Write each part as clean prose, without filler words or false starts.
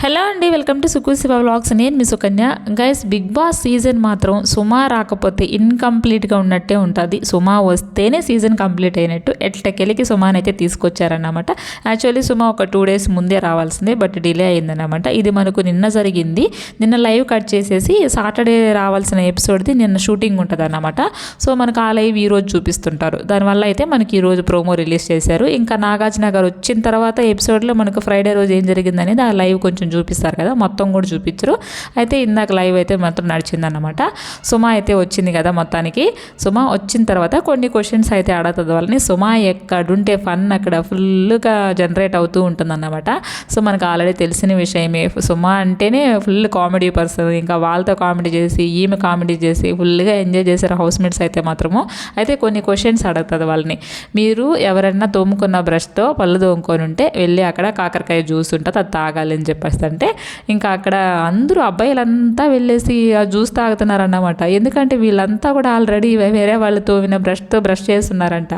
Hello అండి, welcome to Suku Siva vlogs. నేను మీ Sukanya. Guys, big boss season మాత్రం సుమా రాకపోతే ఇన్కంప్లీట్గా ఉన్నట్టే ఉంటుంది. సుమా వస్తేనే సీజన్ కంప్లీట్ అయినట్టు. ఎట్లకెళ్ళికి సుమాని అయితే తీసుకొచ్చారన్నమాట. యాక్చువల్లీ సుమా ఒక 2 days ముందే రావాల్సిందే, బట్ డిలే అయిందన్నమాట. ఇది మనకు నిన్న జరిగింది. నిన్న లైవ్ కట్ చేసేసి సాటర్డే రావాల్సిన ఎపిసోడ్ది నిన్న షూటింగ్ ఉంటుంది అన్నమాట. సో మనకు ఆ లైవ్ ఈరోజు చూపిస్తుంటారు. దానివల్ల అయితే మనకి ఈరోజు ప్రోమో రిలీజ్ చేశారు. ఇంకా నాగార్జున గారు వచ్చిన తర్వాత ఎపిసోడ్లో మనకు ఫ్రైడే రోజు ఏం జరిగింది అనేది ఆ లైవ్ కొంచెం చూపిస్తారు కదా, మొత్తం కూడా చూపించరు. అయితే ఇందాక లైవ్ అయితే మొత్తం నడిచిందన్నమాట. సుమా అయితే వచ్చింది కదా మొత్తానికి. సుమా వచ్చిన తర్వాత కొన్ని క్వశ్చన్స్ అయితే అడుగుతుంది వాళ్ళని. సుమా ఎక్కడుంటే ఫన్ అక్కడ ఫుల్గా జనరేట్ అవుతూ ఉంటుందన్నమాట. సో మనకు ఆల్రెడీ తెలిసిన విషయమే. సుమా అంటేనే ఫుల్ కామెడీ పర్సన్. ఇంకా వాళ్ళతో కామెడీ చేసి ఈమె కామెడీ చేసి ఫుల్గా ఎంజాయ్ చేశారు హౌస్ మేట్స్ అయితే మాత్రము. అయితే కొన్ని క్వశ్చన్స్ అడుగుతుంది వాళ్ళని. మీరు ఎవరన్నా తోముకున్న బ్రష్తో పళ్ళు తోముకొని ఉంటే వెళ్ళి అక్కడ కాకరకాయ జ్యూస్ ఉంటుంది, అది తాగాలి అని చెప్పేసి అంటే ఇంకా అక్కడ అందరూ అబ్బాయిలంతా వెళ్ళేసి ఆ జ్యూస్ తాగుతున్నారన్నమాట. ఎందుకంటే వీళ్ళంతా కూడా ఆల్రెడీ వేరే వాళ్ళతో బ్రష్తో బ్రష్ చేస్తున్నారంట.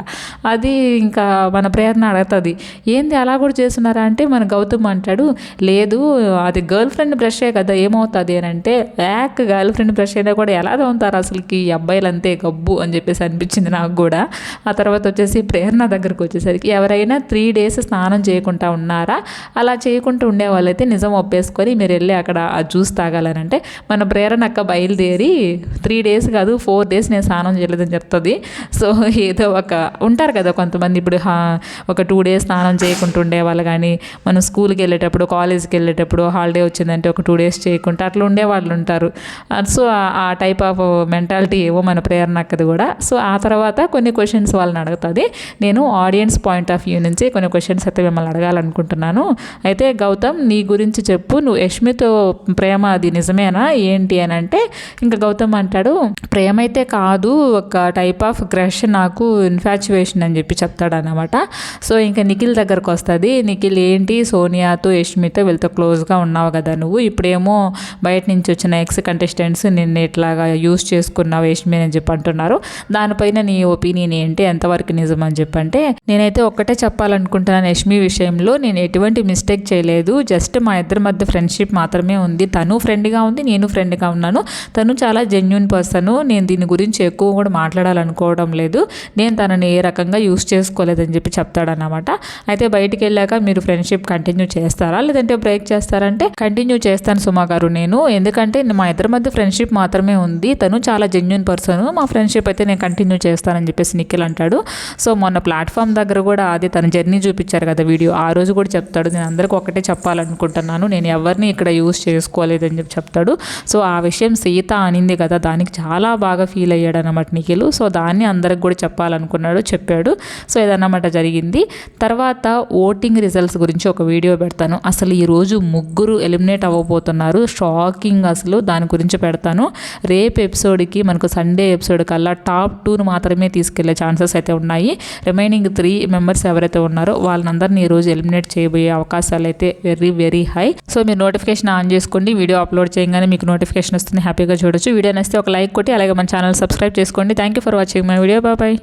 అది ఇంకా మన ప్రేరణ అడుగుతుంది, ఏంది అలా కూడా చేస్తున్నారా అంటే మన గౌతమ్ అంటాడు, లేదు అది గర్ల్ ఫ్రెండ్ బ్రషే కదా, ఏమవుతుంది అని అంటే, గర్ల్ ఫ్రెండ్ బ్రష్ అయినా కూడా ఎలా తోముతారు అసలుకి అబ్బాయిలు అంతే గబ్బు అని చెప్పేసి అనిపించింది నాకు కూడా. ఆ తర్వాత వచ్చేసి ప్రేరణ దగ్గరకు వచ్చేసరికి, ఎవరైనా 3 days స్నానం చేయకుండా ఉన్నారా? అలా చేయకుండా ఉండే వాళ్ళైతే నిజం ఒప్పేసుకొని మీరు వెళ్ళి అక్కడ ఆ జ్యూస్ తాగాలనంటే, మన ప్రేరణ అక్క బయలుదేరి 3 days కాదు 4 days నేను స్నానం చేయలేదని చెప్తుంది. సో ఏదో ఒక ఉంటారు కదా కొంతమంది, ఇప్పుడు ఒక 2 days స్నానం చేయకుండా ఉండేవాళ్ళు, కానీ మనం స్కూల్కి వెళ్ళేటప్పుడు కాలేజ్కి వెళ్ళేటప్పుడు హాలిడే వచ్చిందంటే ఒక 2 days చేయకుండా అట్లా ఉండేవాళ్ళు ఉంటారు. సో ఆ టైప్ ఆఫ్ మెంటాలిటీ ఏవో మన ప్రేరణ అక్కది కూడా. సో ఆ తర్వాత కొన్ని క్వశ్చన్స్ వాళ్ళని అడుగుతుంది. నేను ఆడియన్స్ పాయింట్ ఆఫ్ వ్యూ నుంచి కొన్ని క్వశ్చన్స్ అయితే మిమ్మల్ని అడగాలనుకుంటున్నాను. అయితే గౌతమ్, నీ గురించి చెప్పు, నువ్వు యష్మితో ప్రేమ అది నిజమేనా ఏంటి అని అంటే, ఇంకా గౌతమ్ అంటాడు, ప్రేమ అయితే కాదు, ఒక టైప్ ఆఫ్ క్రష్, నాకు ఇన్ఫాచ్యువేషన్ అని చెప్పి చెప్తాడు అన్నమాట. సో ఇంకా నిఖిల్ దగ్గరకు వస్తుంది. నిఖిల్, ఏంటి సోనియాతో యష్మితో వీళ్ళతో క్లోజ్గా ఉన్నావు కదా నువ్వు, ఇప్పుడేమో బయట నుంచి వచ్చిన ఎక్స్ కంటెస్టెంట్స్ నిన్ను ఇట్లాగా యూజ్ చేసుకున్నావు యష్మి అని చెప్పి అంటున్నారు. దానిపైన నీ ఒపీనియన్ ఏంటి, ఎంతవరకు నిజం అని చెప్పంటే, నేనైతే ఒక్కటే చెప్పాలనుకుంటున్నాను, యష్మి విషయంలో నేను ఎటువంటి మిస్టేక్ చేయలేదు. జస్ట్ మా ఇద్దరి మధ్య ఫ్రెండ్షిప్ మాత్రమే ఉంది. తను ఫ్రెండ్గా ఉంది, నేను ఫ్రెండ్గా ఉన్నాను. తను చాలా జెన్యూన్ పర్సన్. నేను దీని గురించి ఎక్కువ కూడా మాట్లాడాలనుకోవడం లేదు. నేను తనని ఏ రకంగా యూస్ చేసుకోలేదని చెప్పి చెప్తాడన్నమాట. అయితే బయటికి వెళ్ళాక మీరు ఫ్రెండ్షిప్ కంటిన్యూ చేస్తారా లేదంటే బ్రేక్ చేస్తారంటే, కంటిన్యూ చేస్తాను సుమా గారు నేను, ఎందుకంటే మా ఇద్దరి మధ్య ఫ్రెండ్షిప్ మాత్రమే ఉంది. తను చాలా జెన్యూన్ పర్సన్, మా ఫ్రెండ్షిప్ అయితే నేను కంటిన్యూ చేస్తానని చెప్పేసి నిఖిల్ అంటాడు. సో మొన్న ప్లాట్ఫామ్ దగ్గర కూడా అది తన జర్నీ చూపించారు కదా వీడియో, ఆ రోజు కూడా చెప్తాడు, నేను అందరికీ ఒకటే చెప్పాలనుకుంటున్నాను, నేను ఎవరిని ఇక్కడ యూస్ చేసుకోలేదని చెప్పి చెప్తాడు. సో ఆ విషయం సీత అనింది కదా, దానికి చాలా బాగా ఫీల్ అయ్యాడు అన్నమాట నిఖిల్. సో దాన్ని అందరికి కూడా చెప్పాలనుకున్నాడు, చెప్పాడు. సో ఇదన్నమాట జరిగింది. తర్వాత ఓటింగ్ రిజల్ట్స్ గురించి ఒక వీడియో పెడతాను. అసలు ఈరోజు 3 ఎలిమినేట్ అవ్వబోతున్నారు, షాకింగ్ అసలు, దాని గురించి పెడతాను. రేపు ఎపిసోడ్కి మనకు సండే ఎపిసోడ్ కల్లా టాప్ 2 మాత్రమే తీసుకెళ్లే ఛాన్సెస్ అయితే ఉన్నాయి. రిమైనింగ్ 3 members ఎవరైతే ఉన్నారో వాళ్ళందరినీ ఈరోజు ఎలిమినేట్ చేయబోయే అవకాశాలు అయితే వెరీ వెరీ హై. సో మీరు నోటిఫికేషన్ ఆన్ చేసుకోండి, వీడియో అప్లోడ్ చేయగానే మీకు నోటిఫికేషన్ వస్తుంది, హ్యాపీగా చూడొచ్చు. వీడియో నచ్చితే ఒక లైక్ కొట్టి అలాగే మన ఛానల్ సబ్స్క్రైబ్ చేసుకోండి. Thank you for watching my video. Bye.